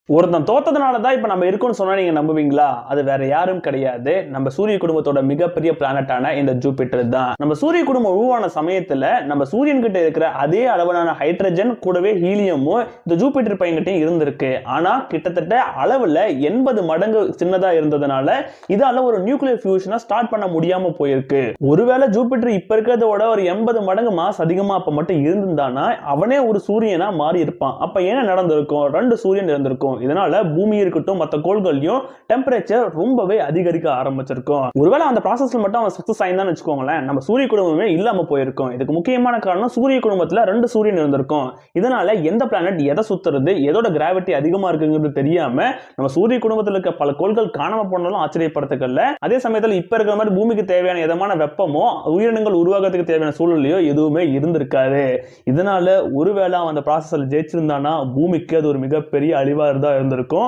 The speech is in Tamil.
ஒருத்தன் தோத்ததுனால தான் இப்ப நம்ம இருக்கோம்னு சொன்னா நீங்க நம்புவீங்களா? அது வேற யாரும் கிடையாது. நம்ம சூரிய குடும்பத்தோட மிகப்பெரிய பிளானட்டான இந்த ஜூபிட்டர் தான். நம்ம சூரிய குடும்பம் உருவான சமயத்துல நம்ம சூரியன் கிட்ட இருக்கிற அதே அளவான ஹைட்ரஜன் கூடவே ஹீலியமும் இந்த ஜூபிட்டர் பையன்கிட்டயும் இருந்திருக்கு. ஆனா கிட்டத்தட்ட அளவுல 80 மடங்கு சின்னதா இருந்ததுனால இதால ஒரு நியூக்ளியர் ஃபியூஷனை ஸ்டார்ட் பண்ண முடியாம போயிருக்கு. ஒருவேளை ஜூபிட்டர் இப்ப இருக்கிறதோட ஒரு 80 மடங்கு மாஸ் அதிகமா அப்ப மட்டும் இருந்திருந்தானா அவனே ஒரு சூரியனா மாறி இருப்பான். அப்ப என்ன நடந்திருக்கும்? 2 சூரியன் இருந்திருக்கும். இதனால பூமி இருக்கட்டும் மத்த கோள்கள்லயும் டெம்பரேச்சர் ரொம்பவே அதிகரிக்க ஆரம்பிச்சிருக்கும். ஒருவேளை அந்த ப்ராசஸ்ல மட்டும் அவன் சக்சஸ் ஆயிருந்தான்னு வச்சுக்கோங்களேன், நம்ம சூரிய குடும்பமே இல்லாம போயிருக்கும். இதுக்கு முக்கியமான காரணம் சூரிய குடும்பத்துல 2 சூரியன் இருந்திருக்கும். இதனால எந்த பிளானட் எதை சுத்துறது, எதோட கிராவிட்டி அதிகமா இருக்குங்கிறது தெரியாம நம்ம சூரிய குடும்பத்துல இருக்க பல கோள்கள் காணாம போனாலும் ஆச்சரியப்படுறதுக்கல்ல. அதே சமயத்துல இப்ப இருக்கிற மாதிரி பூமிக்கு தேவையான எதமான வெப்பமோ உயிரினங்கள் உருவாகிறதுக்கு தேவையான சூழ்நிலையோ எதுவுமே இருந்திருக்காது. இதனால ஒருவேளை அவன் அந்த ப்ராசஸ்ல ஜெயிச்சிருந்தானா பூமிக்கு அது ஒரு மிகப்பெரிய அழிவா இருந்திருக்கும்.